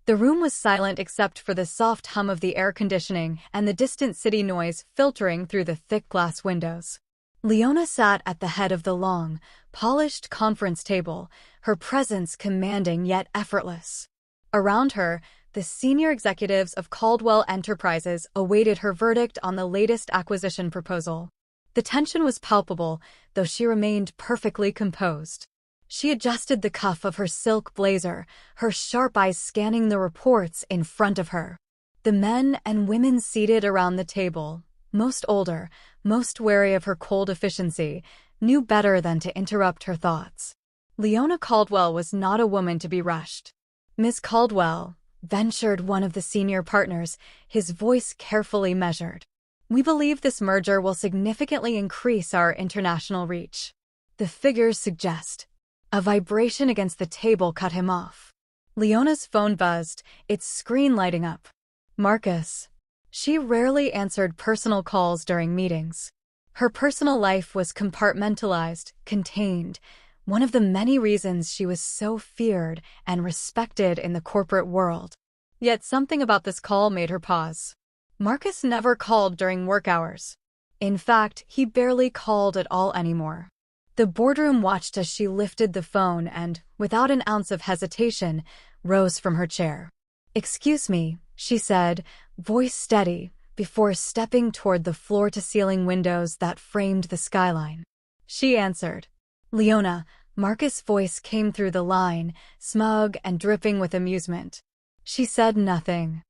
The room was silent except for the soft hum of the air conditioning and the distant city noise filtering through the thick glass windows. Leona sat at the head of the long, polished conference table, her presence commanding yet effortless. Around her, the senior executives of Caldwell Enterprises awaited her verdict on the latest acquisition proposal. The tension was palpable, though she remained perfectly composed. She adjusted the cuff of her silk blazer, her sharp eyes scanning the reports in front of her. The men and women seated around the table, most older, most wary of her cold efficiency, knew better than to interrupt her thoughts. Leona Caldwell was not a woman to be rushed. "Miss Caldwell," ventured one of the senior partners, his voice carefully measured. "We believe this merger will significantly increase our international reach." The figures suggest. A vibration against the table cut him off. Leona's phone buzzed, its screen lighting up. Marcus. She rarely answered personal calls during meetings. Her personal life was compartmentalized, contained, one of the many reasons she was so feared and respected in the corporate world. Yet something about this call made her pause. Marcus never called during work hours. In fact, he barely called at all anymore. The boardroom watched as she lifted the phone and, without an ounce of hesitation, rose from her chair. "Excuse me," she said, voice steady, before stepping toward the floor-to-ceiling windows that framed the skyline. She answered. "Leona," Marcus' voice came through the line, smug and dripping with amusement. She said nothing.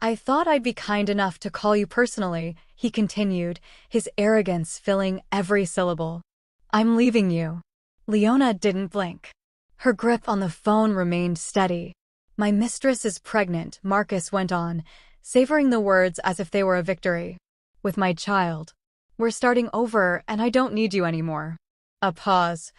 "I thought I'd be kind enough to call you personally," he continued, his arrogance filling every syllable. "I'm leaving you." Leona didn't blink. Her grip on the phone remained steady. "My mistress is pregnant," Marcus went on, savoring the words as if they were a victory. "With my child. We're starting over and I don't need you anymore." A pause.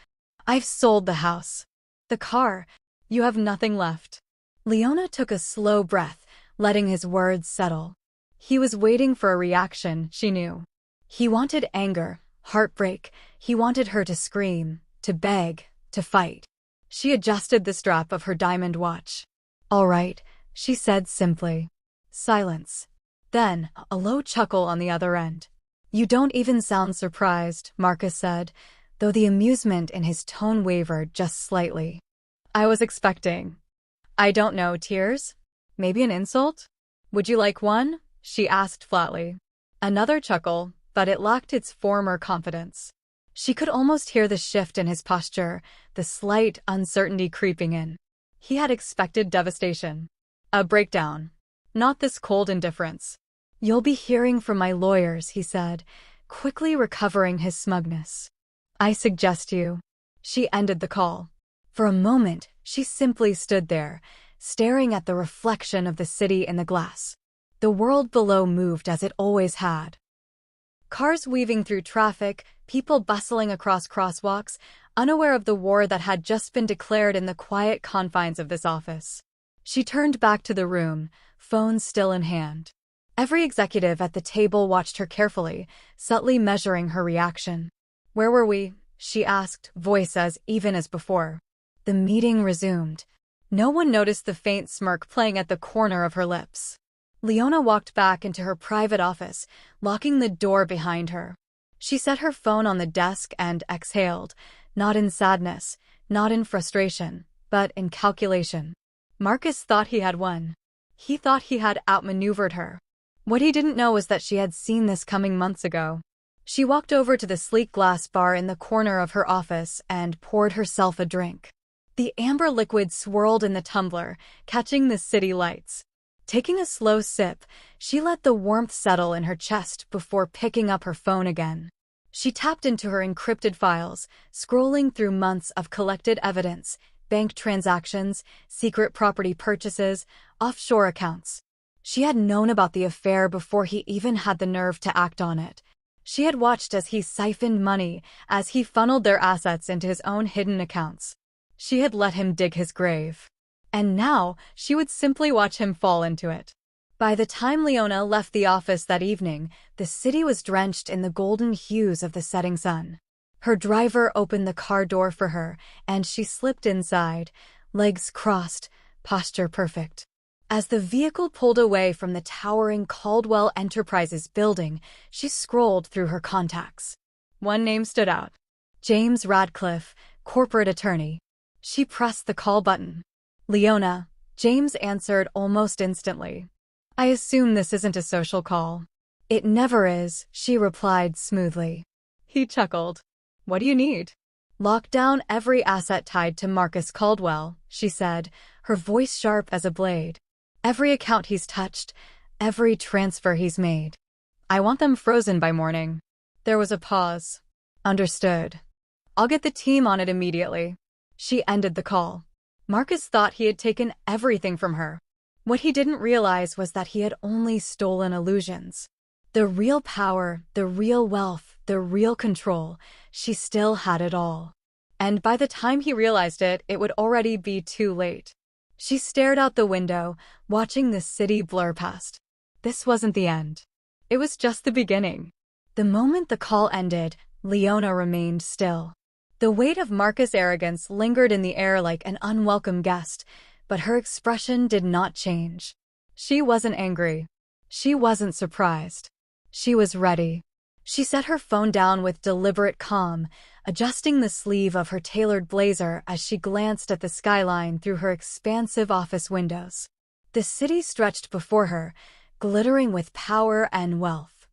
"I've sold the house. The car. You have nothing left." Leona took a slow breath, letting his words settle. He was waiting for a reaction, she knew. He wanted anger, heartbreak. He wanted her to scream, to beg, to fight. She adjusted the strap of her diamond watch. "All right," she said simply. Silence. Then, a low chuckle on the other end. "You don't even sound surprised," Marcus said, though the amusement in his tone wavered just slightly. "I was expecting. I don't know, tears? Maybe an insult? Would you like one?" she asked flatly. Another chuckle, but it lacked its former confidence. She could almost hear the shift in his posture, the slight uncertainty creeping in. He had expected devastation. A breakdown. Not this cold indifference. "You'll be hearing from my lawyers," he said, quickly recovering his smugness. "I suggest you." She ended the call. For a moment, she simply stood there, staring at the reflection of the city in the glass. The world below moved as it always had. Cars weaving through traffic, people bustling across crosswalks, unaware of the war that had just been declared in the quiet confines of this office. She turned back to the room, phone still in hand. Every executive at the table watched her carefully, subtly measuring her reaction. "Where were we?" she asked, voice as even as before. The meeting resumed. No one noticed the faint smirk playing at the corner of her lips. Leona walked back into her private office, locking the door behind her. She set her phone on the desk and exhaled, not in sadness, not in frustration, but in calculation. Marcus thought he had won. He thought he had outmaneuvered her. What he didn't know was that she had seen this coming months ago. She walked over to the sleek glass bar in the corner of her office and poured herself a drink. The amber liquid swirled in the tumbler, catching the city lights. Taking a slow sip, she let the warmth settle in her chest before picking up her phone again. She tapped into her encrypted files, scrolling through months of collected evidence, bank transactions, secret property purchases, offshore accounts. She had known about the affair before he even had the nerve to act on it. She had watched as he siphoned money, as he funneled their assets into his own hidden accounts. She had let him dig his grave. And now, she would simply watch him fall into it. By the time Leona left the office that evening, the city was drenched in the golden hues of the setting sun. Her driver opened the car door for her, and she slipped inside, legs crossed, posture perfect. As the vehicle pulled away from the towering Caldwell Enterprises building, she scrolled through her contacts. One name stood out. James Radcliffe, corporate attorney. She pressed the call button. Leona, James answered almost instantly. I assume this isn't a social call. It never is, she replied smoothly. He chuckled. What do you need? Lock down every asset tied to Marcus Caldwell, she said, her voice sharp as a blade. Every account he's touched, every transfer he's made. I want them frozen by morning. There was a pause. Understood. I'll get the team on it immediately. She ended the call. Marcus thought he had taken everything from her. What he didn't realize was that he had only stolen illusions. The real power, the real wealth, the real control, she still had it all. And by the time he realized it, it would already be too late. She stared out the window, watching the city blur past. This wasn't the end. It was just the beginning. The moment the call ended, Leona remained still. The weight of Marcus' arrogance lingered in the air like an unwelcome guest, but her expression did not change. She wasn't angry. She wasn't surprised. She was ready. She set her phone down with deliberate calm, adjusting the sleeve of her tailored blazer as she glanced at the skyline through her expansive office windows. The city stretched before her, glittering with power and wealth.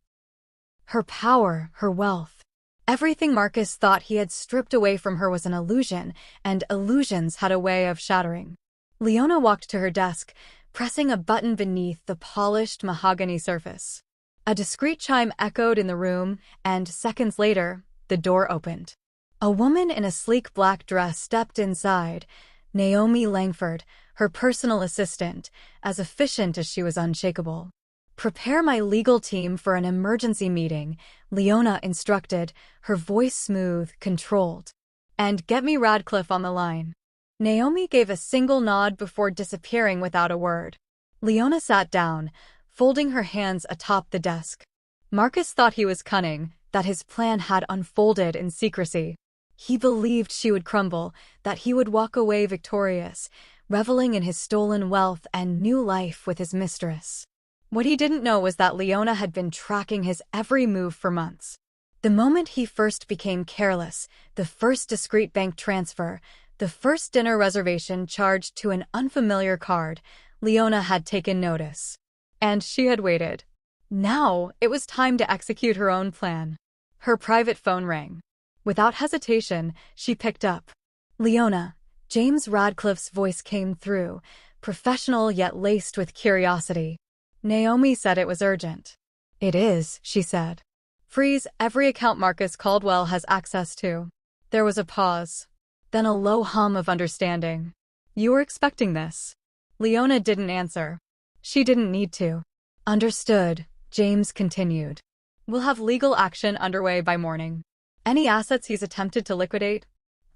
Her power, her wealth. Everything Marcus thought he had stripped away from her was an illusion, and illusions had a way of shattering. Leona walked to her desk, pressing a button beneath the polished mahogany surface. A discreet chime echoed in the room, and seconds later, the door opened. A woman in a sleek black dress stepped inside, Naomi Langford, her personal assistant, as efficient as she was unshakable. Prepare my legal team for an emergency meeting, Leona instructed, her voice smooth, controlled. And get me Radcliffe on the line. Naomi gave a single nod before disappearing without a word. Leona sat down, folding her hands atop the desk. Marcus thought he was cunning, that his plan had unfolded in secrecy. He believed she would crumble, that he would walk away victorious, reveling in his stolen wealth and new life with his mistress. What he didn't know was that Leona had been tracking his every move for months. The moment he first became careless, the first discreet bank transfer, the first dinner reservation charged to an unfamiliar card, Leona had taken notice. And she had waited. Now, it was time to execute her own plan. Her private phone rang. Without hesitation, she picked up. Leona, James Radcliffe's voice came through, professional yet laced with curiosity. Naomi said it was urgent. It is, she said. Freeze every account Marcus Caldwell has access to. There was a pause. Then a low hum of understanding. You were expecting this. Leona didn't answer. She didn't need to. Understood, James continued. We'll have legal action underway by morning. Any assets he's attempted to liquidate?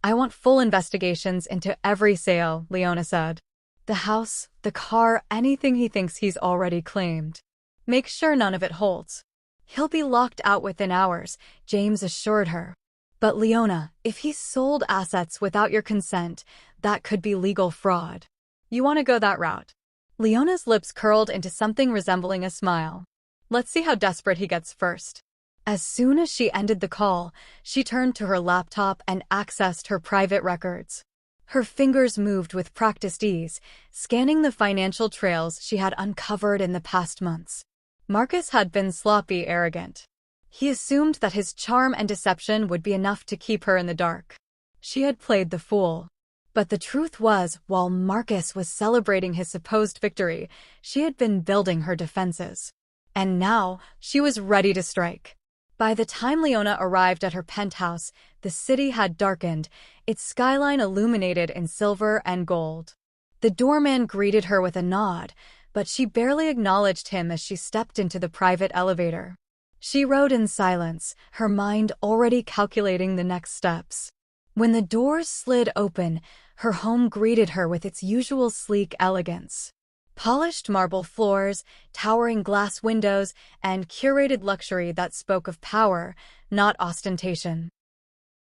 I want full investigations into every sale, Leona said. The house, the car, anything he thinks he's already claimed. Make sure none of it holds. He'll be locked out within hours, James assured her. But Leona, if he sold assets without your consent, that could be legal fraud. You want to go that route? Leona's lips curled into something resembling a smile. Let's see how desperate he gets first. As soon as she ended the call, she turned to her laptop and accessed her private records. Her fingers moved with practiced ease, scanning the financial trails she had uncovered in the past months. Marcus had been sloppy, arrogant. He assumed that his charm and deception would be enough to keep her in the dark. She had played the fool. But the truth was, while Marcus was celebrating his supposed victory, she had been building her defenses. And now, she was ready to strike. By the time Leona arrived at her penthouse, the city had darkened, its skyline illuminated in silver and gold. The doorman greeted her with a nod, but she barely acknowledged him as she stepped into the private elevator. She rode in silence, her mind already calculating the next steps. When the doors slid open, her home greeted her with its usual sleek elegance. Polished marble floors, towering glass windows, and curated luxury that spoke of power, not ostentation.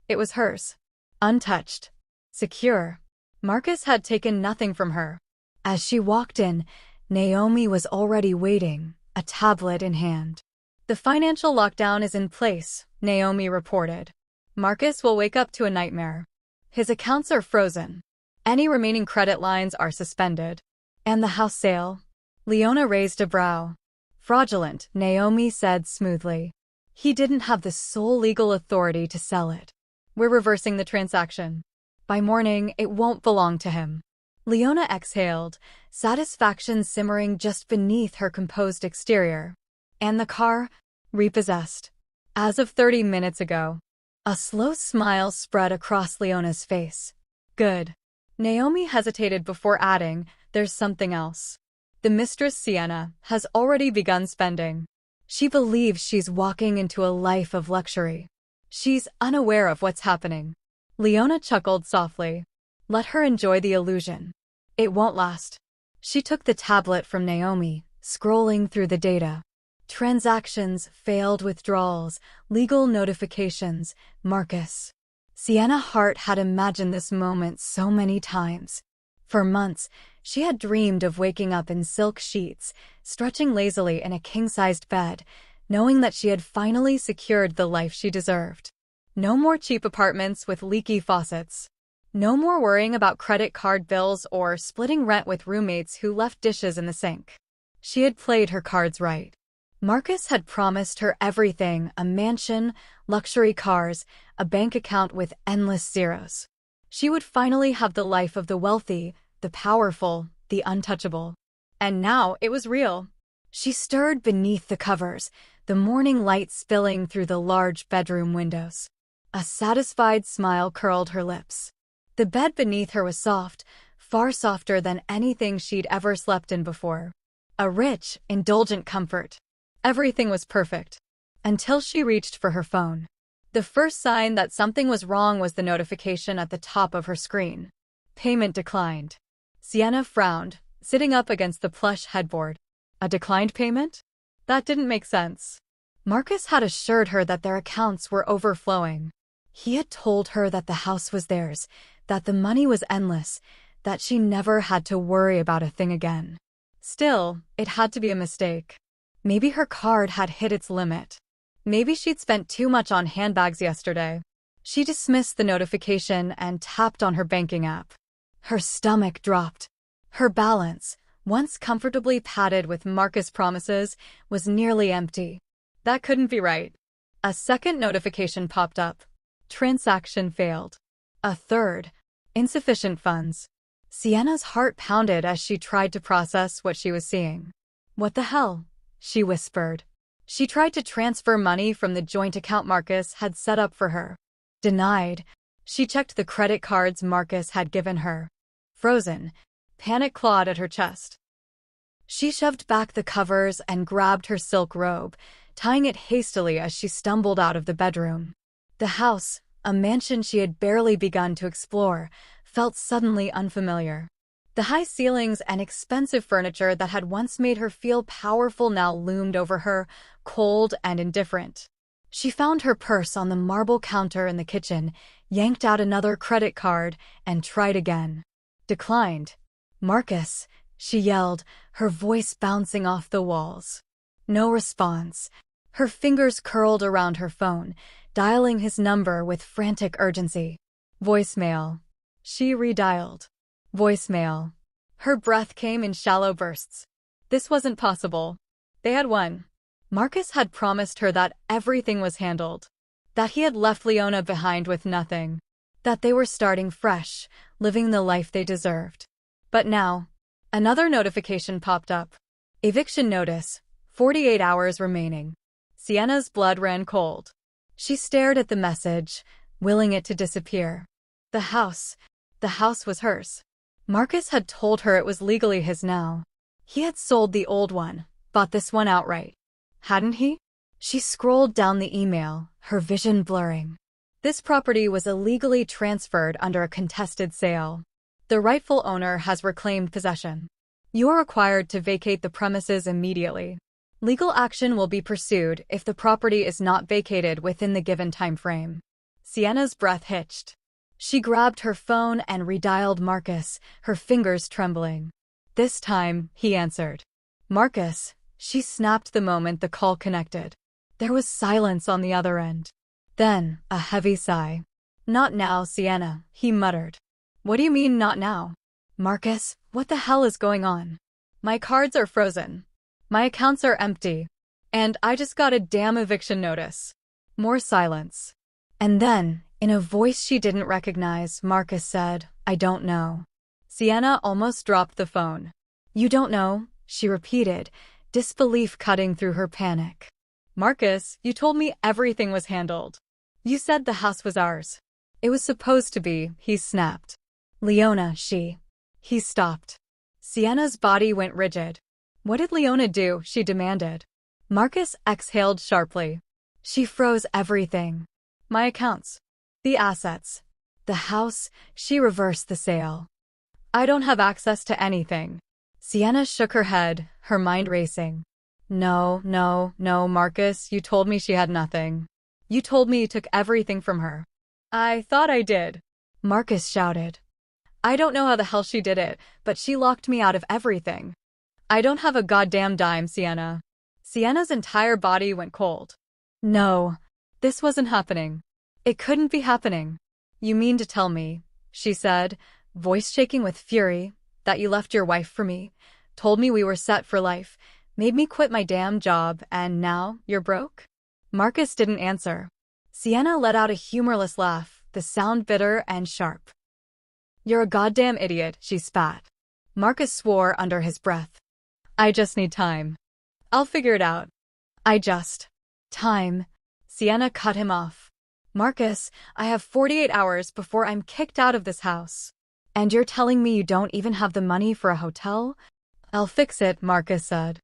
It was hers. Untouched. Secure. Marcus had taken nothing from her. As she walked in, Naomi was already waiting, a tablet in hand. The financial lockdown is in place, Naomi reported. Marcus will wake up to a nightmare. His accounts are frozen. Any remaining credit lines are suspended. And the house sale? Leona raised a brow. Fraudulent, Naomi said smoothly. He didn't have the sole legal authority to sell it. We're reversing the transaction. By morning, it won't belong to him. Leona exhaled, satisfaction simmering just beneath her composed exterior. And the car? Repossessed. As of 30 minutes ago. A slow smile spread across Leona's face. Good. Naomi hesitated before adding, there's something else. The mistress Sienna has already begun spending. She believes she's walking into a life of luxury. She's unaware of what's happening. Leona chuckled softly. Let her enjoy the illusion. It won't last. She took the tablet from Naomi, scrolling through the data. Transactions, failed withdrawals, legal notifications, Marcus. Sienna's heart had imagined this moment so many times. For months, she had dreamed of waking up in silk sheets, stretching lazily in a king-sized bed, knowing that she had finally secured the life she deserved. No more cheap apartments with leaky faucets. No more worrying about credit card bills or splitting rent with roommates who left dishes in the sink. She had played her cards right. Marcus had promised her everything, a mansion, luxury cars, a bank account with endless zeros. She would finally have the life of the wealthy, the powerful, the untouchable. And now it was real. She stirred beneath the covers, the morning light spilling through the large bedroom windows. A satisfied smile curled her lips. The bed beneath her was soft, far softer than anything she'd ever slept in before. A rich, indulgent comfort. Everything was perfect. Until she reached for her phone. The first sign that something was wrong was the notification at the top of her screen. Payment declined. Sienna frowned, sitting up against the plush headboard. A declined payment? That didn't make sense. Marcus had assured her that their accounts were overflowing. He had told her that the house was theirs, that the money was endless, that she never had to worry about a thing again. Still, it had to be a mistake. Maybe her card had hit its limit. Maybe she'd spent too much on handbags yesterday. She dismissed the notification and tapped on her banking app. Her stomach dropped. Her balance, once comfortably padded with Marcus promises, was nearly empty. That couldn't be right. A second notification popped up. Transaction failed. A third. Insufficient funds. Sienna's heart pounded as she tried to process what she was seeing. What the hell? She whispered. She tried to transfer money from the joint account Marcus had set up for her. Denied. She checked the credit cards Marcus had given her. Frozen. Panic clawed at her chest. She shoved back the covers and grabbed her silk robe, tying it hastily as she stumbled out of the bedroom. The house, a mansion she had barely begun to explore, felt suddenly unfamiliar. The high ceilings and expensive furniture that had once made her feel powerful now loomed over her, cold and indifferent. She found her purse on the marble counter in the kitchen, yanked out another credit card, and tried again. Declined. Marcus, she yelled, her voice bouncing off the walls. No response. Her fingers curled around her phone, dialing his number with frantic urgency. Voicemail. She redialed. Voicemail. Her breath came in shallow bursts. This wasn't possible. They had won. Marcus had promised her that everything was handled. That he had left Leona behind with nothing. That they were starting fresh, living the life they deserved. But now, another notification popped up. Eviction notice. 48 hours remaining. Sienna's blood ran cold. She stared at the message, willing it to disappear. The house was hers. Marcus had told her it was legally his now. He had sold the old one, bought this one outright. Hadn't he? She scrolled down the email, her vision blurring. This property was illegally transferred under a contested sale. The rightful owner has reclaimed possession. You are required to vacate the premises immediately. Legal action will be pursued if the property is not vacated within the given time frame. Sienna's breath hitched. She grabbed her phone and redialed Marcus, her fingers trembling. This time, he answered. Marcus, she snapped the moment the call connected. There was silence on the other end. Then, a heavy sigh. Not now, Sienna, he muttered. What do you mean, not now? Marcus, what the hell is going on? My cards are frozen. My accounts are empty. And I just got a damn eviction notice. More silence. And then, in a voice she didn't recognize, Marcus said, I don't know. Sienna almost dropped the phone. You don't know, she repeated, disbelief cutting through her panic. Marcus, you told me everything was handled. You said the house was ours. It was supposed to be, he snapped. Leona, He stopped. Sienna's body went rigid. What did Leona do? She demanded. Marcus exhaled sharply. She froze everything. My accounts. The assets. The house. She reversed the sale. I don't have access to anything. Sienna shook her head, her mind racing. No, Marcus, you told me she had nothing. You told me you took everything from her. I thought I did. Marcus shouted. I don't know how the hell she did it, but she locked me out of everything. I don't have a goddamn dime, Sienna. Sienna's entire body went cold. No, this wasn't happening. It couldn't be happening. You mean to tell me, she said, voice shaking with fury, that you left your wife for me, told me we were set for life, made me quit my damn job, and now you're broke? Marcus didn't answer. Sienna let out a humorless laugh, the sound bitter and sharp. You're a goddamn idiot, she spat. Marcus swore under his breath. I just need time. I'll figure it out. Time. Sienna cut him off. Marcus, I have 48 hours before I'm kicked out of this house. And you're telling me you don't even have the money for a hotel? I'll fix it, Marcus said.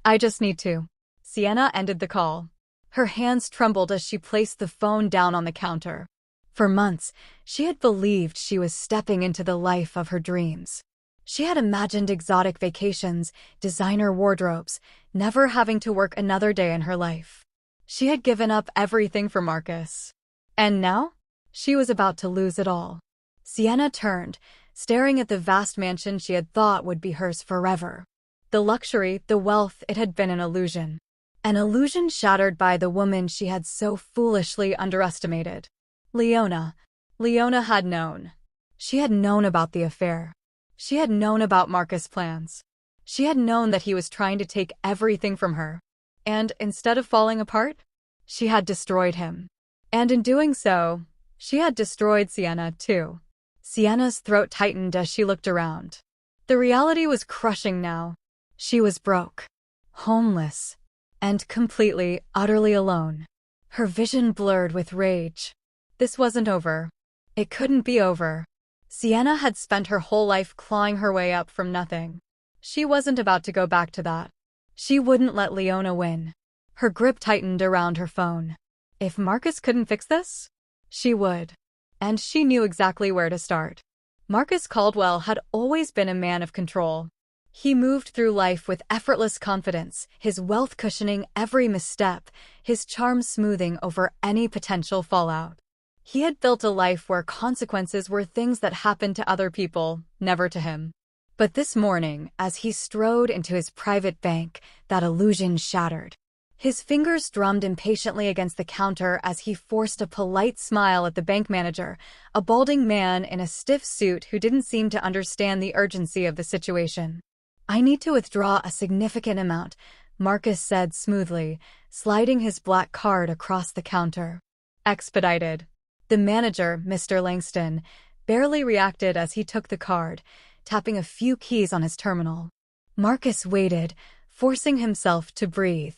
I just need to. Sienna ended the call. Her hands trembled as she placed the phone down on the counter. For months, she had believed she was stepping into the life of her dreams. She had imagined exotic vacations, designer wardrobes, never having to work another day in her life. She had given up everything for Marcus. And now? She was about to lose it all. Sienna turned, staring at the vast mansion she had thought would be hers forever. The luxury, the wealth, it had been an illusion. An illusion shattered by the woman she had so foolishly underestimated. Leona had known. She had known about the affair. She had known about Marcus' plans. She had known that he was trying to take everything from her. And instead of falling apart, she had destroyed him. And in doing so, she had destroyed Sienna too. Sienna's throat tightened as she looked around. The reality was crushing now. She was broke, homeless, and completely, utterly alone. Her vision blurred with rage. This wasn't over. It couldn't be over. Sienna had spent her whole life clawing her way up from nothing. She wasn't about to go back to that. She wouldn't let Leona win. Her grip tightened around her phone. If Marcus couldn't fix this, she would. And she knew exactly where to start. Marcus Caldwell had always been a man of control. He moved through life with effortless confidence, his wealth cushioning every misstep, his charm smoothing over any potential fallout. He had built a life where consequences were things that happened to other people, never to him. But this morning, as he strode into his private bank, that illusion shattered. His fingers drummed impatiently against the counter as he forced a polite smile at the bank manager, a balding man in a stiff suit who didn't seem to understand the urgency of the situation. I need to withdraw a significant amount, Marcus said smoothly, sliding his black card across the counter. Expedited. The manager, Mr. Langston, barely reacted as he took the card, tapping a few keys on his terminal. Marcus waited, forcing himself to breathe.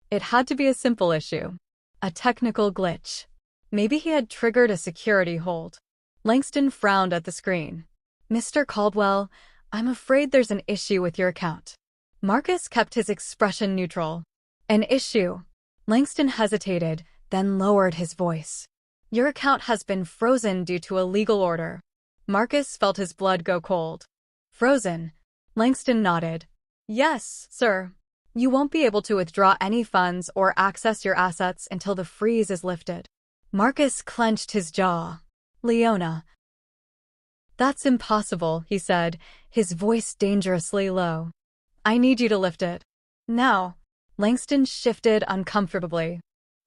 It had to be a simple issue. A technical glitch. Maybe he had triggered a security hold. Langston frowned at the screen. Mr. Caldwell, I'm afraid there's an issue with your account. Marcus kept his expression neutral. An issue? Langston hesitated, then lowered his voice. Your account has been frozen due to a legal order. Marcus felt his blood go cold. Frozen? Langston nodded. Yes, sir. You won't be able to withdraw any funds or access your assets until the freeze is lifted. Marcus clenched his jaw. Leona. That's impossible, he said, his voice dangerously low. I need you to lift it. Now. Langston shifted uncomfortably.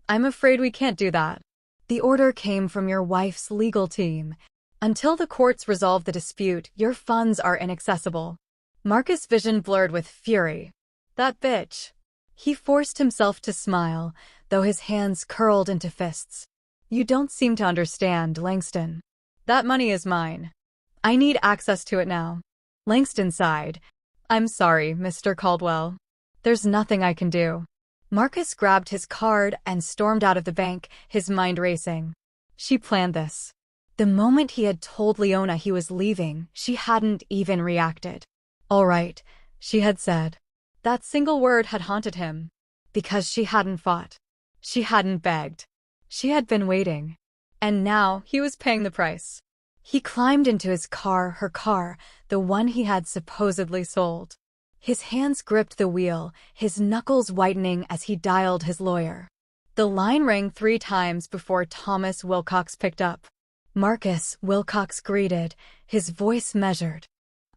I'm afraid we can't do that. The order came from your wife's legal team. Until the courts resolve the dispute, your funds are inaccessible. Marcus' vision blurred with fury. That bitch. He forced himself to smile, though his hands curled into fists. You don't seem to understand, Langston. That money is mine. I need access to it now. Langston sighed. I'm sorry, Mr. Caldwell. There's nothing I can do. Marcus grabbed his card and stormed out of the bank, his mind racing. She planned this. The moment he had told Leona he was leaving, she hadn't even reacted. All right, she had said. That single word had haunted him. Because she hadn't fought. She hadn't begged. She had been waiting. And now he was paying the price. He climbed into his car, her car, the one he had supposedly sold. His hands gripped the wheel, his knuckles whitening as he dialed his lawyer. The line rang 3 times before Thomas Wilcox picked up. Marcus, Wilcox greeted, his voice measured.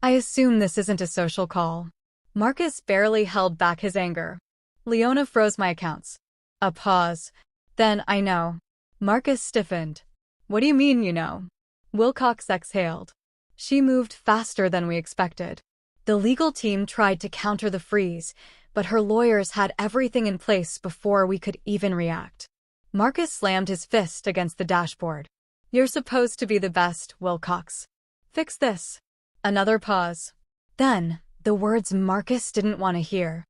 I assume this isn't a social call. Marcus barely held back his anger. Leona froze my accounts. A pause. Then, I know. Marcus stiffened. What do you mean, you know? Wilcox exhaled. She moved faster than we expected. The legal team tried to counter the freeze, but her lawyers had everything in place before we could even react. Marcus slammed his fist against the dashboard. You're supposed to be the best, Wilcox. Fix this. Another pause. Then, the words Marcus didn't want to hear.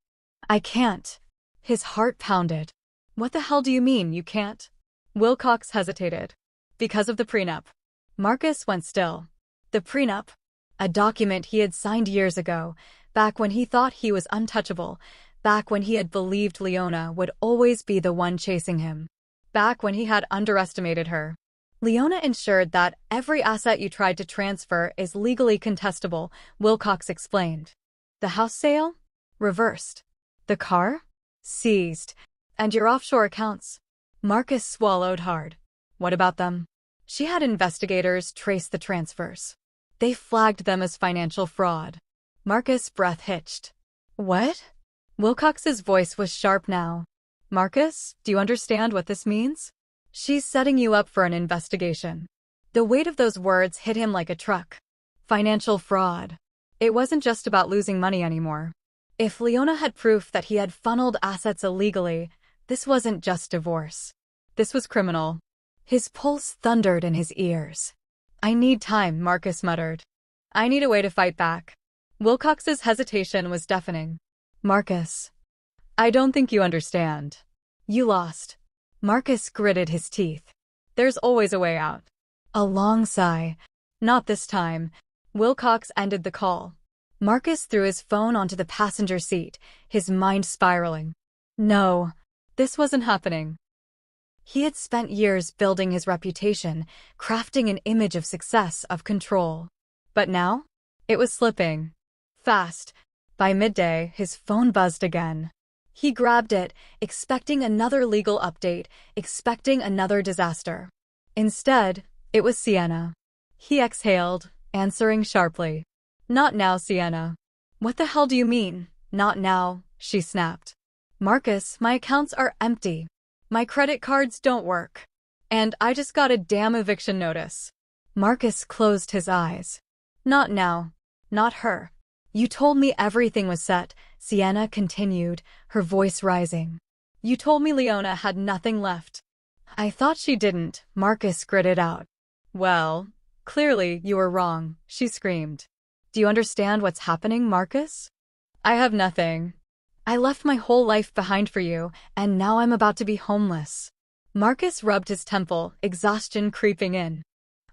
I can't. His heart pounded. What the hell do you mean, you can't? Wilcox hesitated. Because of the prenup. Marcus went still. The prenup? A document he had signed years ago, back when he thought he was untouchable, back when he had believed Leona would always be the one chasing him, back when he had underestimated her. Leona ensured that every asset you tried to transfer is legally contestable, Wilcox explained. The house sale? Reversed. The car? Seized. And your offshore accounts? Marcus swallowed hard. What about them? She had investigators trace the transfers. They flagged them as financial fraud. Marcus' breath hitched. What? Wilcox's voice was sharp now. Marcus, do you understand what this means? She's setting you up for an investigation. The weight of those words hit him like a truck. Financial fraud. It wasn't just about losing money anymore. If Leona had proof that he had funneled assets illegally, this wasn't just divorce. This was criminal. His pulse thundered in his ears. I need time, Marcus muttered. I need a way to fight back. Wilcox's hesitation was deafening. Marcus. I don't think you understand. You lost. Marcus gritted his teeth. There's always a way out. A long sigh. Not this time. Wilcox ended the call. Marcus threw his phone onto the passenger seat, his mind spiraling. No, this wasn't happening. He had spent years building his reputation, crafting an image of success, of control. But now? It was slipping. Fast. By midday, his phone buzzed again. He grabbed it, expecting another legal update, expecting another disaster. Instead, it was Sienna. He exhaled, answering sharply. Not now, Sienna. What the hell do you mean, not now? She snapped. Marcus, my accounts are empty. My credit cards don't work. And I just got a damn eviction notice. Marcus closed his eyes. Not now. Not her. You told me everything was set, Sienna continued, her voice rising. You told me Leona had nothing left. I thought she didn't, Marcus gritted out. Well, clearly you were wrong, she screamed. Do you understand what's happening, Marcus? I have nothing. I left my whole life behind for you, and now I'm about to be homeless. Marcus rubbed his temple, exhaustion creeping in.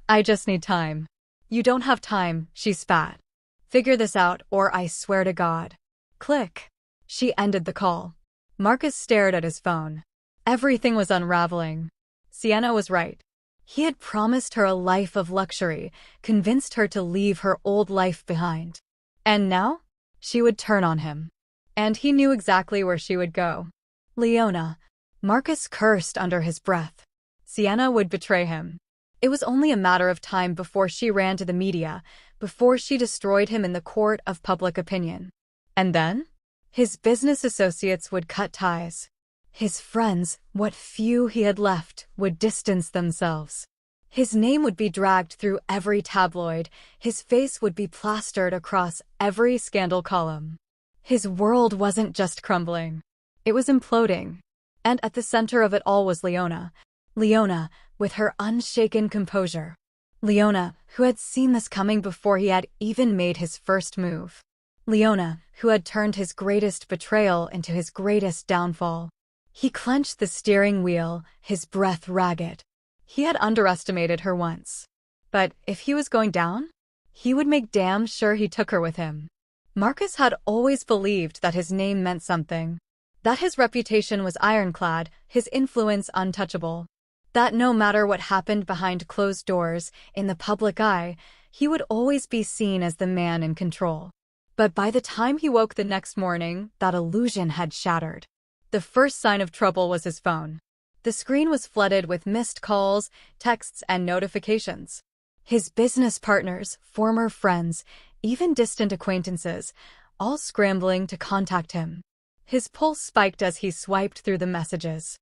I just need time. You don't have time, she spat. Figure this out, or I swear to God. Click. She ended the call. Marcus stared at his phone. Everything was unraveling. Sienna was right. He had promised her a life of luxury, convinced her to leave her old life behind. And now? She would turn on him. And he knew exactly where she would go. Leona. Marcus cursed under his breath. Sienna would betray him. It was only a matter of time before she ran to the media, before she destroyed him in the court of public opinion. And then? His business associates would cut ties. His friends, what few he had left, would distance themselves. His name would be dragged through every tabloid, his face would be plastered across every scandal column. His world wasn't just crumbling. It was imploding. And at the center of it all was Leona. Leona, with her unshaken composure. Leona, who had seen this coming before he had even made his first move. Leona, who had turned his greatest betrayal into his greatest downfall. He clenched the steering wheel, his breath ragged. He had underestimated her once. But if he was going down, he would make damn sure he took her with him. Marcus had always believed that his name meant something. That his reputation was ironclad, his influence untouchable. That no matter what happened behind closed doors, in the public eye, he would always be seen as the man in control. But by the time he woke the next morning, that illusion had shattered. The first sign of trouble was his phone. The screen was flooded with missed calls, texts, and notifications. His business partners, former friends, even distant acquaintances, all scrambling to contact him. His pulse spiked as he swiped through the messages.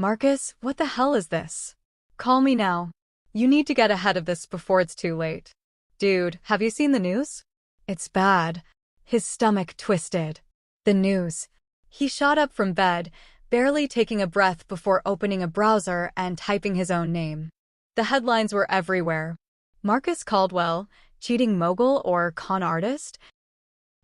Marcus, what the hell is this? Call me now. You need to get ahead of this before it's too late. Dude, have you seen the news? It's bad. His stomach twisted. The news. He shot up from bed, barely taking a breath before opening a browser and typing his own name. The headlines were everywhere. Marcus Caldwell, cheating mogul or con artist?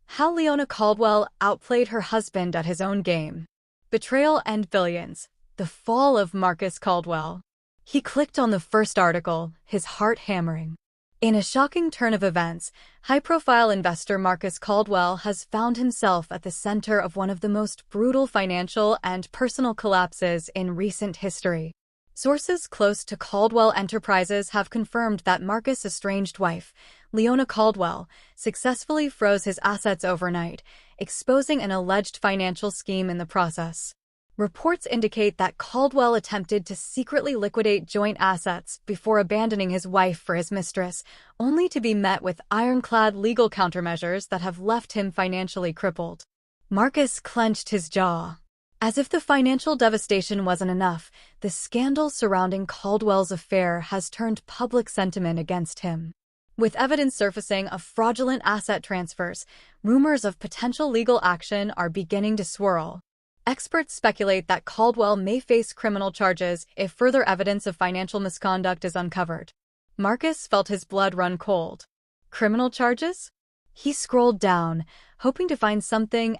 How Leona Caldwell outplayed her husband at his own game. Betrayal and billions. The fall of Marcus Caldwell. He clicked on the first article, his heart hammering. In a shocking turn of events, high-profile investor Marcus Caldwell has found himself at the center of one of the most brutal financial and personal collapses in recent history. Sources close to Caldwell Enterprises have confirmed that Marcus' estranged wife, Leona Caldwell, successfully froze his assets overnight, exposing an alleged financial scheme in the process. Reports indicate that Caldwell attempted to secretly liquidate joint assets before abandoning his wife for his mistress, only to be met with ironclad legal countermeasures that have left him financially crippled. Marcus clenched his jaw. As if the financial devastation wasn't enough, the scandal surrounding Caldwell's affair has turned public sentiment against him. With evidence surfacing of fraudulent asset transfers, rumors of potential legal action are beginning to swirl. Experts speculate that Caldwell may face criminal charges if further evidence of financial misconduct is uncovered. Marcus felt his blood run cold. Criminal charges? He scrolled down, hoping to find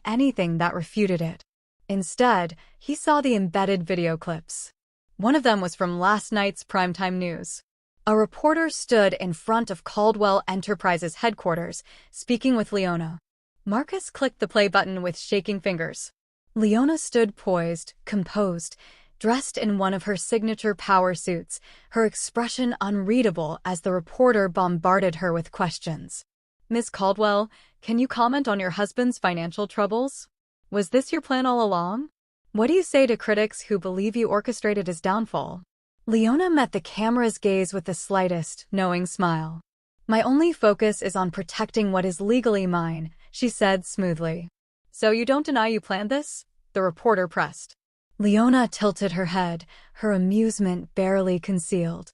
anything that refuted it. Instead, he saw the embedded video clips. One of them was from last night's primetime news. A reporter stood in front of Caldwell Enterprises headquarters, speaking with Leona. Marcus clicked the play button with shaking fingers. Leona stood poised, composed, dressed in one of her signature power suits, her expression unreadable as the reporter bombarded her with questions. Ms. Caldwell, can you comment on your husband's financial troubles? Was this your plan all along? What do you say to critics who believe you orchestrated his downfall? Leona met the camera's gaze with the slightest, knowing smile. My only focus is on protecting what is legally mine, she said smoothly. So you don't deny you planned this? The reporter pressed. Leona tilted her head, her amusement barely concealed.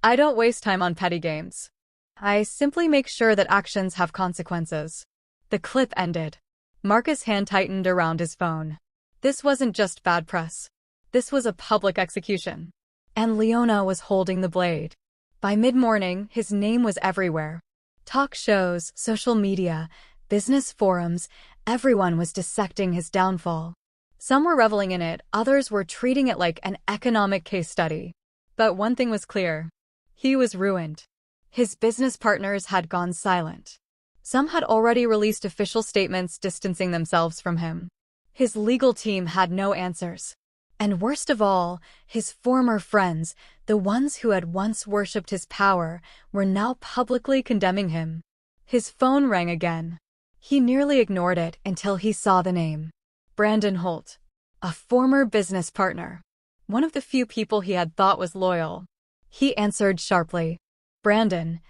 I don't waste time on petty games. I simply make sure that actions have consequences. The clip ended. Marcus' hand tightened around his phone. This wasn't just bad press. This was a public execution. And Leona was holding the blade. By mid-morning, his name was everywhere. Talk shows, social media, business forums, everyone was dissecting his downfall. Some were reveling in it, others were treating it like an economic case study. But one thing was clear. He was ruined. His business partners had gone silent. Some had already released official statements distancing themselves from him. His legal team had no answers. And worst of all, his former friends, the ones who had once worshipped his power, were now publicly condemning him. His phone rang again. He nearly ignored it until he saw the name. Brandon Holt, a former business partner. One of the few people he had thought was loyal. He answered sharply. Brandon.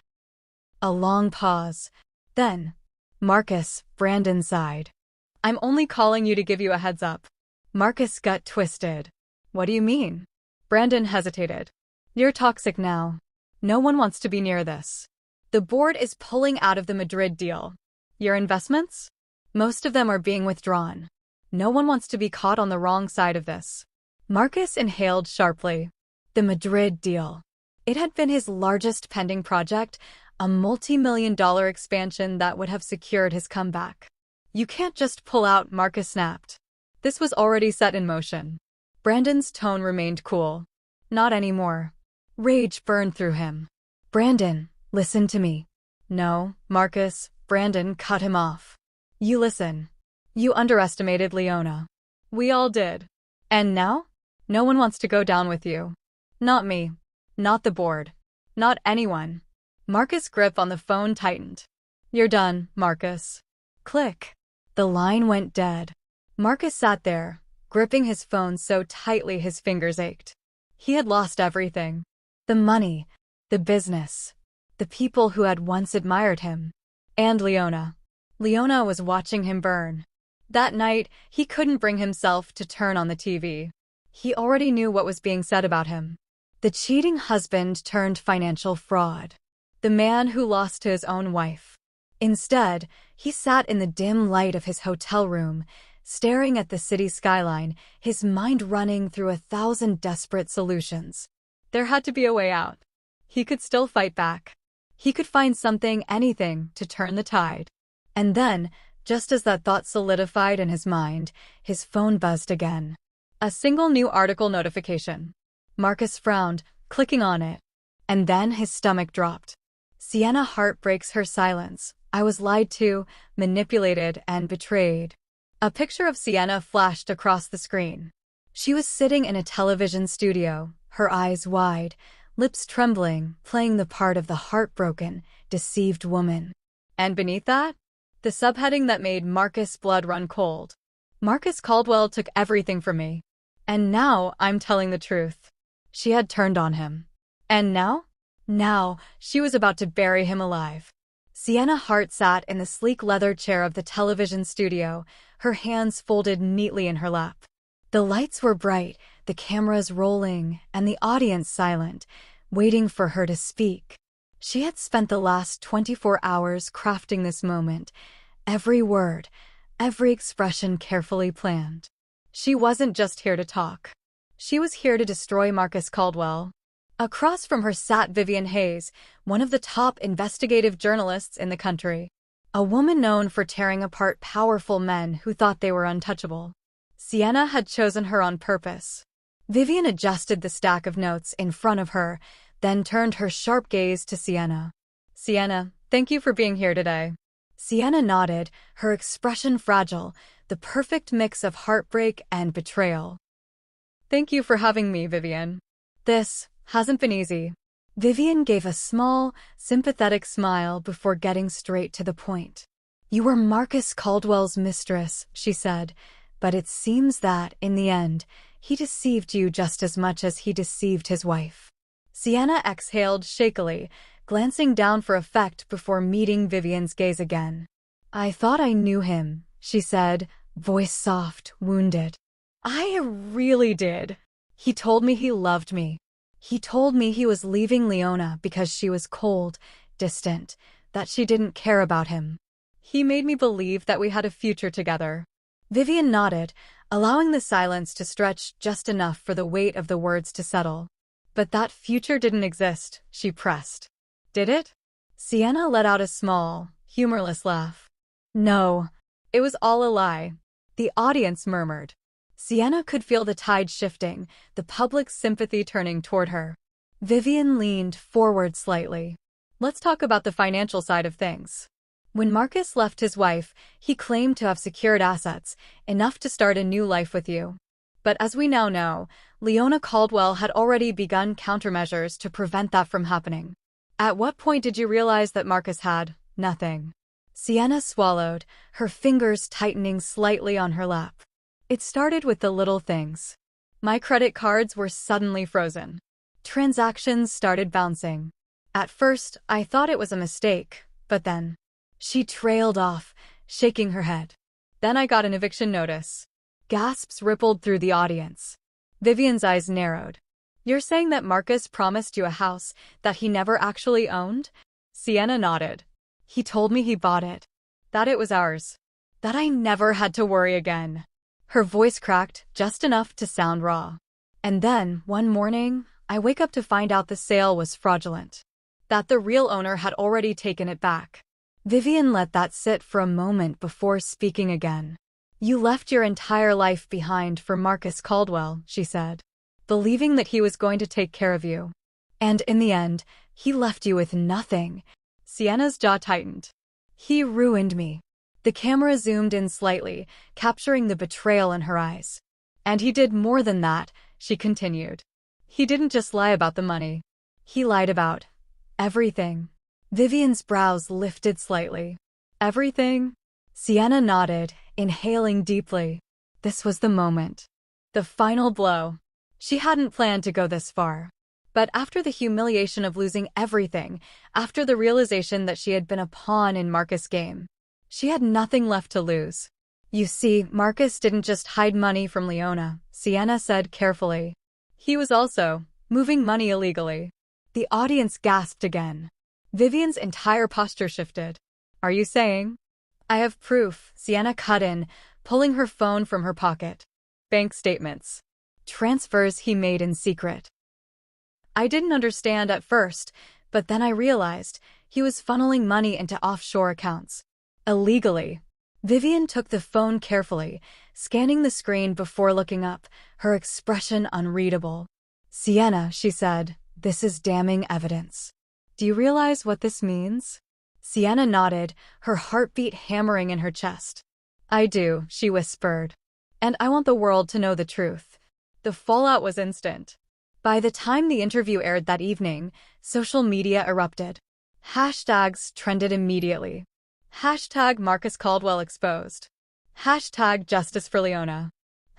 A long pause. Then, Marcus, Brandon sighed. I'm only calling you to give you a heads up. Marcus' gut twisted. What do you mean? Brandon hesitated. You're toxic now. No one wants to be near this. The board is pulling out of the Madrid deal. Your investments? Most of them are being withdrawn. No one wants to be caught on the wrong side of this. Marcus inhaled sharply. The Madrid deal. It had been his largest pending project, a multi-million-dollar expansion that would have secured his comeback. You can't just pull out, Marcus snapped. This was already set in motion. Brandon's tone remained cool. Not anymore. Rage burned through him. Brandon, listen to me. No, Marcus, Brandon cut him off. You listen. You underestimated Leona. We all did. And now? No one wants to go down with you. Not me. Not the board. Not anyone. Marcus' grip on the phone tightened. You're done, Marcus. Click. The line went dead. Marcus sat there, gripping his phone so tightly his fingers ached. He had lost everything. The money, the business, the people who had once admired him. And Leona. Leona was watching him burn. That night, he couldn't bring himself to turn on the TV. He already knew what was being said about him. The cheating husband turned financial fraud. The man who lost to his own wife. Instead, he sat in the dim light of his hotel room, staring at the city skyline, his mind running through 1,000 desperate solutions. There had to be a way out. He could still fight back. He could find something, anything, to turn the tide. And then, just as that thought solidified in his mind, his phone buzzed again. A single new article notification. Marcus frowned, clicking on it. And then his stomach dropped. Sienna Hart breaks her silence. I was lied to, manipulated, and betrayed. A picture of Sienna flashed across the screen. She was sitting in a television studio, her eyes wide, lips trembling, playing the part of the heartbroken, deceived woman. And beneath that, the subheading that made Marcus' blood run cold. Marcus Caldwell took everything from me. And now I'm telling the truth. She had turned on him. And now? Now, she was about to bury him alive. Sienna Hart sat in the sleek leather chair of the television studio, her hands folded neatly in her lap. The lights were bright, the cameras rolling, and the audience silent, waiting for her to speak. She had spent the last 24 hours crafting this moment, every word, every expression carefully planned. She wasn't just here to talk. She was here to destroy Marcus Caldwell. Across from her sat Vivian Hayes, one of the top investigative journalists in the country. A woman known for tearing apart powerful men who thought they were untouchable. Sienna had chosen her on purpose. Vivian adjusted the stack of notes in front of her, then turned her sharp gaze to Sienna. Sienna, thank you for being here today. Sienna nodded, her expression fragile, the perfect mix of heartbreak and betrayal. Thank you for having me, Vivian. This hasn't been easy. Vivian gave a small, sympathetic smile before getting straight to the point. You were Marcus Caldwell's mistress, she said, but it seems that, in the end, he deceived you just as much as he deceived his wife. Sienna exhaled shakily, glancing down for effect before meeting Vivian's gaze again. I thought I knew him, she said, voice soft, wounded. I really did. He told me he loved me. He told me he was leaving Leona because she was cold, distant, that she didn't care about him. He made me believe that we had a future together. Vivian nodded, allowing the silence to stretch just enough for the weight of the words to settle. But that future didn't exist, she pressed. Did it? Sienna let out a small, humorless laugh. No, it was all a lie. The audience murmured. Sienna could feel the tide shifting, the public's sympathy turning toward her. Vivian leaned forward slightly. Let's talk about the financial side of things. When Marcus left his wife, he claimed to have secured assets, enough to start a new life with you. But as we now know, Leona Caldwell had already begun countermeasures to prevent that from happening. At what point did you realize that Marcus had nothing? Sienna swallowed, her fingers tightening slightly on her lap. It started with the little things. My credit cards were suddenly frozen. Transactions started bouncing. At first, I thought it was a mistake, but then she trailed off, shaking her head. Then I got an eviction notice. Gasps rippled through the audience. Vivian's eyes narrowed. You're saying that Marcus promised you a house that he never actually owned? Sienna nodded. He told me he bought it. That it was ours. That I never had to worry again. Her voice cracked just enough to sound raw. And then, one morning, I wake up to find out the sale was fraudulent. That the real owner had already taken it back. Vivian let that sit for a moment before speaking again. You left your entire life behind for Marcus Caldwell, she said, believing that he was going to take care of you. And in the end, he left you with nothing. Sienna's jaw tightened. He ruined me. The camera zoomed in slightly, capturing the betrayal in her eyes. And he did more than that, she continued. He didn't just lie about the money. He lied about everything. Vivian's brows lifted slightly. Everything? Sienna nodded, inhaling deeply. This was the moment. The final blow. She hadn't planned to go this far. But after the humiliation of losing everything, after the realization that she had been a pawn in Marcus' game, she had nothing left to lose. You see, Marcus didn't just hide money from Leona, Sienna said carefully. He was also moving money illegally. The audience gasped again. Vivian's entire posture shifted. Are you saying? I have proof, Sienna cut in, pulling her phone from her pocket. Bank statements. Transfers he made in secret. I didn't understand at first, but then I realized he was funneling money into offshore accounts. Illegally. Vivian took the phone carefully, scanning the screen before looking up, her expression unreadable. Sienna, she said, this is damning evidence. Do you realize what this means? Sienna nodded, her heartbeat hammering in her chest. I do, she whispered. And I want the world to know the truth. The fallout was instant. By the time the interview aired that evening, social media erupted. Hashtags trended immediately. Hashtag Marcus Caldwell exposed. Hashtag Justice for Leona.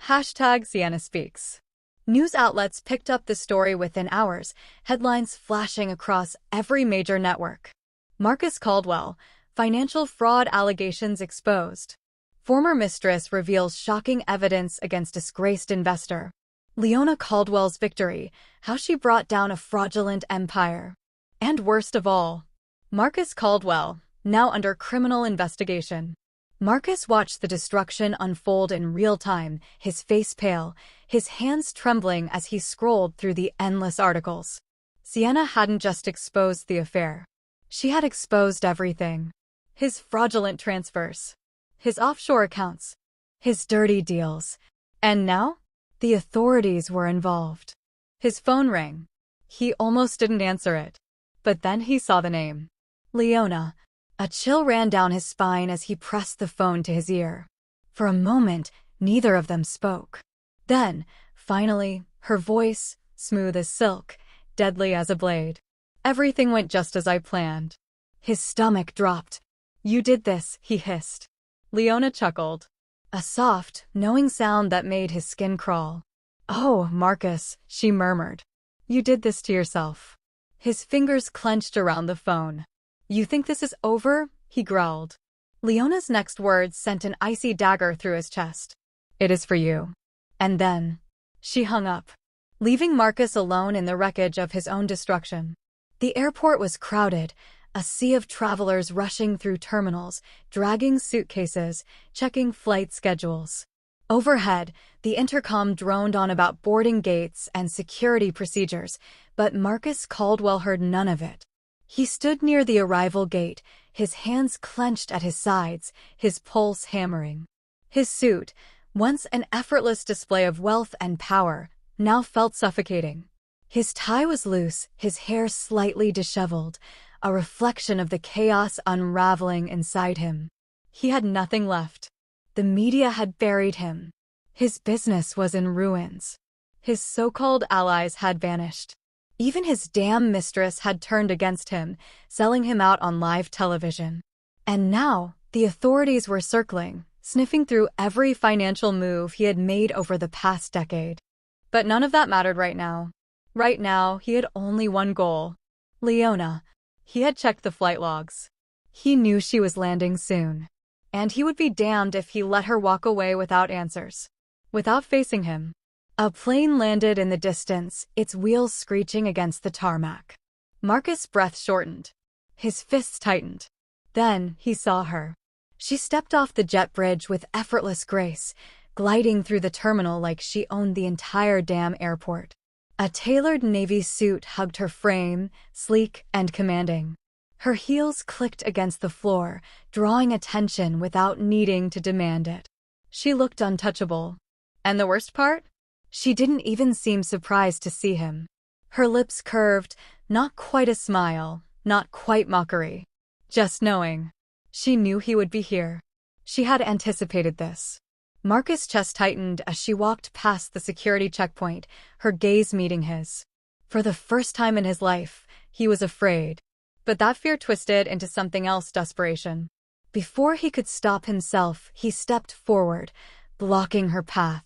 Hashtag Sienna speaks. News outlets picked up the story within hours, headlines flashing across every major network. Marcus Caldwell, financial fraud allegations exposed. Former mistress reveals shocking evidence against disgraced investor. Leona Caldwell's victory, how she brought down a fraudulent empire. And worst of all, Marcus Caldwell, now under criminal investigation. Marcus watched the destruction unfold in real time, his face pale, his hands trembling as he scrolled through the endless articles. Sienna hadn't just exposed the affair. She had exposed everything. His fraudulent transfers. His offshore accounts. His dirty deals. And now? The authorities were involved. His phone rang. He almost didn't answer it. But then he saw the name. Leona. A chill ran down his spine as he pressed the phone to his ear. For a moment, neither of them spoke. Then, finally, her voice, smooth as silk, deadly as a blade. Everything went just as I planned. His stomach dropped. You did this, he hissed. Leona chuckled. A soft, knowing sound that made his skin crawl. Oh, Marcus, she murmured. You did this to yourself. His fingers clenched around the phone. You think this is over? He growled. Leona's next words sent an icy dagger through his chest. It is for you. And then, she hung up, leaving Marcus alone in the wreckage of his own destruction. The airport was crowded, a sea of travelers rushing through terminals, dragging suitcases, checking flight schedules. Overhead, the intercom droned on about boarding gates and security procedures, but Marcus Caldwell heard none of it. He stood near the arrival gate, his hands clenched at his sides, his pulse hammering. His suit, once an effortless display of wealth and power, now felt suffocating. His tie was loose, his hair slightly disheveled, a reflection of the chaos unraveling inside him. He had nothing left. The media had buried him. His business was in ruins. His so-called allies had vanished. Even his damn mistress had turned against him, selling him out on live television. And now, the authorities were circling, sniffing through every financial move he had made over the past decade. But none of that mattered right now. Right now, he had only one goal. Leona. He had checked the flight logs. He knew she was landing soon. And he would be damned if he let her walk away without answers. Without facing him. A plane landed in the distance, its wheels screeching against the tarmac. Marcus' breath shortened. His fists tightened. Then, he saw her. She stepped off the jet bridge with effortless grace, gliding through the terminal like she owned the entire damn airport. A tailored navy suit hugged her frame, sleek and commanding. Her heels clicked against the floor, drawing attention without needing to demand it. She looked untouchable. And the worst part? She didn't even seem surprised to see him. Her lips curved, not quite a smile, not quite mockery. Just knowing. She knew he would be here. She had anticipated this. Marcus' chest tightened as she walked past the security checkpoint, her gaze meeting his. For the first time in his life, he was afraid. But that fear twisted into something else: desperation. Before he could stop himself, he stepped forward, blocking her path.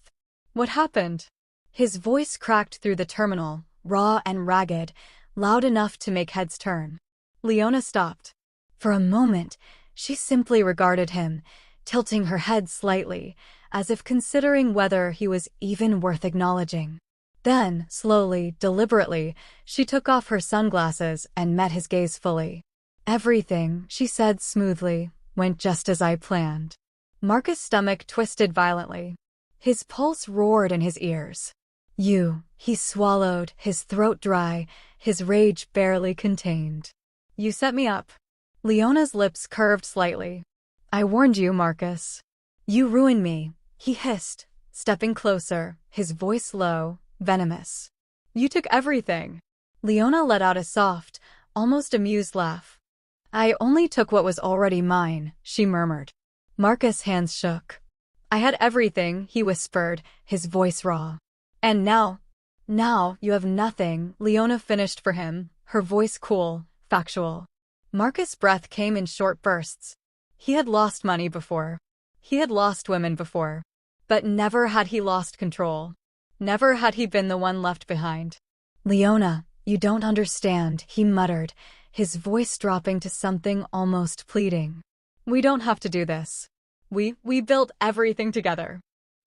What happened? His voice cracked through the terminal, raw and ragged, loud enough to make heads turn. Leona stopped. For a moment, she simply regarded him, tilting her head slightly, as if considering whether he was even worth acknowledging. Then, slowly, deliberately, she took off her sunglasses and met his gaze fully. "Everything," she said smoothly, "went just as I planned." Marcus' stomach twisted violently. His pulse roared in his ears. He swallowed, his throat dry, his rage barely contained. "You set me up." Leona's lips curved slightly. "I warned you, Marcus." "You ruined me," he hissed, stepping closer, his voice low, venomous. "You took everything." Leona let out a soft, almost amused laugh. "I only took what was already mine," she murmured. Marcus' hands shook. "I had everything," he whispered, his voice raw. "And now you have nothing," Leona finished for him, her voice cool, factual. Marcus' breath came in short bursts. He had lost money before. He had lost women before. But never had he lost control. Never had he been the one left behind. "Leona, you don't understand," he muttered, his voice dropping to something almost pleading. "We don't have to do this. We built everything together.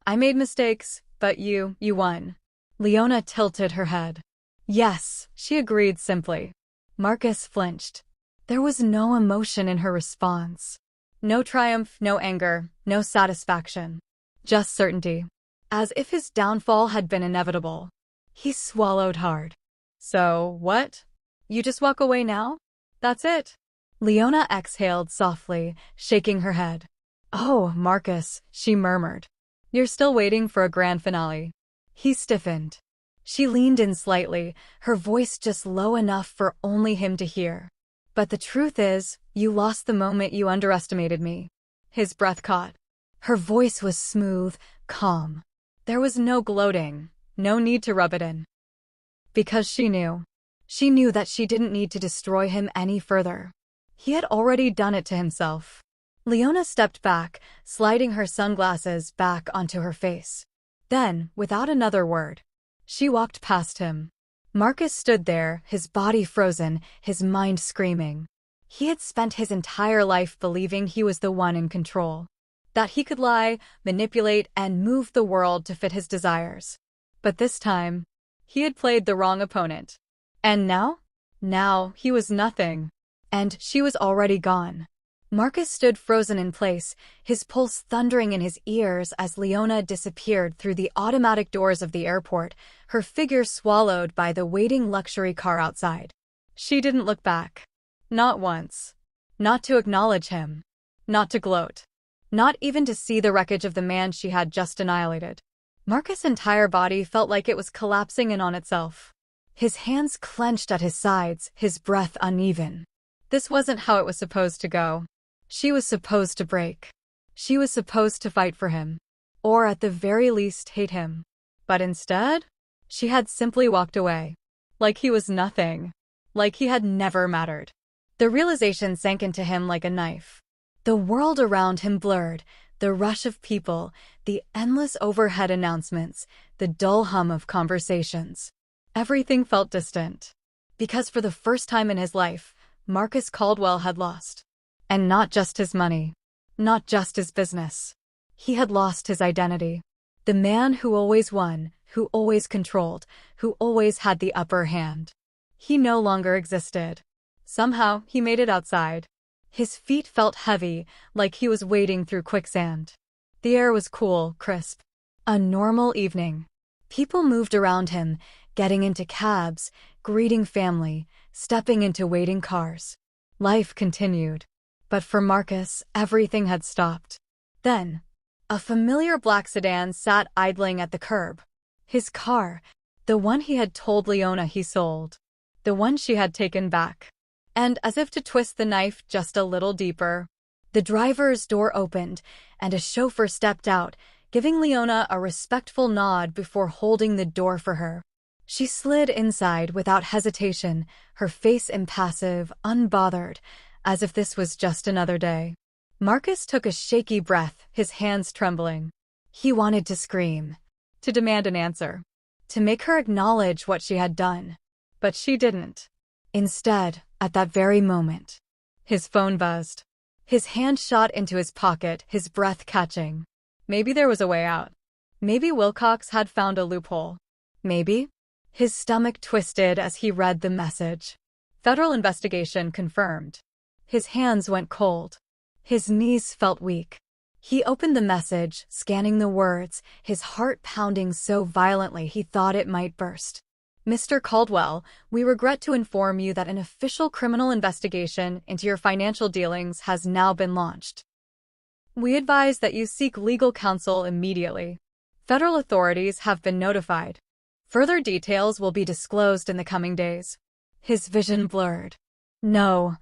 I made mistakes, but you won." Leona tilted her head. "Yes," she agreed simply. Marcus flinched. There was no emotion in her response. No triumph, no anger, no satisfaction. Just certainty. As if his downfall had been inevitable. He swallowed hard. "So, what? You just walk away now? That's it?" Leona exhaled softly, shaking her head. "Oh, Marcus," she murmured. "You're still waiting for a grand finale." He stiffened. She leaned in slightly, her voice just low enough for only him to hear. "But the truth is, you lost the moment you underestimated me." His breath caught. Her voice was smooth, calm. There was no gloating, no need to rub it in. Because she knew. She knew that she didn't need to destroy him any further. He had already done it to himself. Leona stepped back, sliding her sunglasses back onto her face. Then, without another word, she walked past him. Marcus stood there, his body frozen, his mind screaming. He had spent his entire life believing he was the one in control. That he could lie, manipulate, and move the world to fit his desires. But this time, he had played the wrong opponent. And now? Now, he was nothing. And she was already gone. Marcus stood frozen in place, his pulse thundering in his ears as Leona disappeared through the automatic doors of the airport, her figure swallowed by the waiting luxury car outside. She didn't look back. Not once. Not to acknowledge him. Not to gloat. Not even to see the wreckage of the man she had just annihilated. Marcus' entire body felt like it was collapsing in on itself. His hands clenched at his sides, his breath uneven. This wasn't how it was supposed to go. She was supposed to break. She was supposed to fight for him. Or at the very least hate him. But instead, she had simply walked away. Like he was nothing. Like he had never mattered. The realization sank into him like a knife. The world around him blurred, the rush of people, the endless overhead announcements, the dull hum of conversations. Everything felt distant. Because for the first time in his life, Marcus Caldwell had lost. And not just his money. Not just his business. He had lost his identity. The man who always won, who always controlled, who always had the upper hand. He no longer existed. Somehow, he made it outside. His feet felt heavy, like he was wading through quicksand. The air was cool, crisp. A normal evening. People moved around him, getting into cabs, greeting family, stepping into waiting cars. Life continued. But for Marcus, everything had stopped. Then, a familiar black sedan sat idling at the curb. His car, the one he had told Leona he sold. The one she had taken back. And as if to twist the knife just a little deeper, the driver's door opened, and a chauffeur stepped out, giving Leona a respectful nod before holding the door for her. She slid inside without hesitation, her face impassive, unbothered, as if this was just another day. Marcus took a shaky breath, his hands trembling. He wanted to scream, to demand an answer, to make her acknowledge what she had done. But she didn't. Instead, at that very moment, his phone buzzed. His hand shot into his pocket, his breath catching. Maybe there was a way out. Maybe Wilcox had found a loophole. Maybe. His stomach twisted as he read the message. Federal investigation confirmed. His hands went cold. His knees felt weak. He opened the message, scanning the words, his heart pounding so violently he thought it might burst. Mr. Caldwell, we regret to inform you that an official criminal investigation into your financial dealings has now been launched. We advise that you seek legal counsel immediately. Federal authorities have been notified. Further details will be disclosed in the coming days. His vision blurred. No.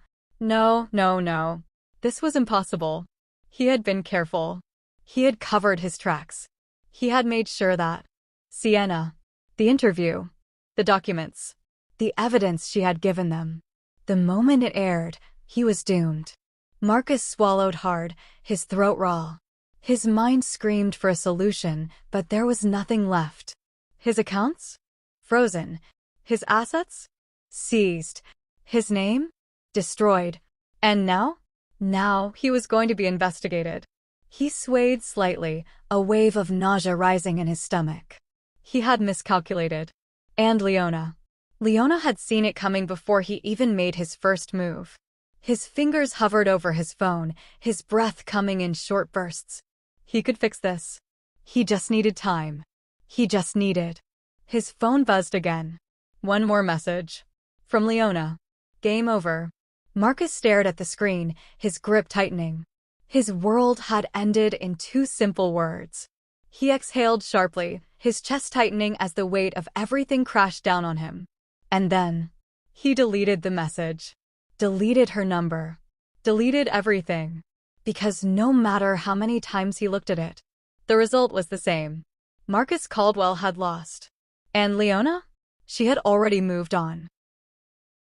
This was impossible. He had been careful. He had covered his tracks. He had made sure that Sienna, the interview, the documents, the evidence she had given them. The moment it aired, he was doomed. Marcus swallowed hard, his throat raw. His mind screamed for a solution, but there was nothing left. His accounts? Frozen. His assets? Seized. His name? Destroyed. And now? Now he was going to be investigated. He swayed slightly, a wave of nausea rising in his stomach. He had miscalculated. And Leona. Leona had seen it coming before he even made his first move. His fingers hovered over his phone, his breath coming in short bursts. He could fix this. He just needed time. He just needed. His phone buzzed again. One more message. From Leona. Game over. Marcus stared at the screen, his grip tightening. His world had ended in two simple words. He exhaled sharply, his chest tightening as the weight of everything crashed down on him. And then, he deleted the message. Deleted her number. Deleted everything. Because no matter how many times he looked at it, the result was the same. Marcus Caldwell had lost. And Leona? She had already moved on.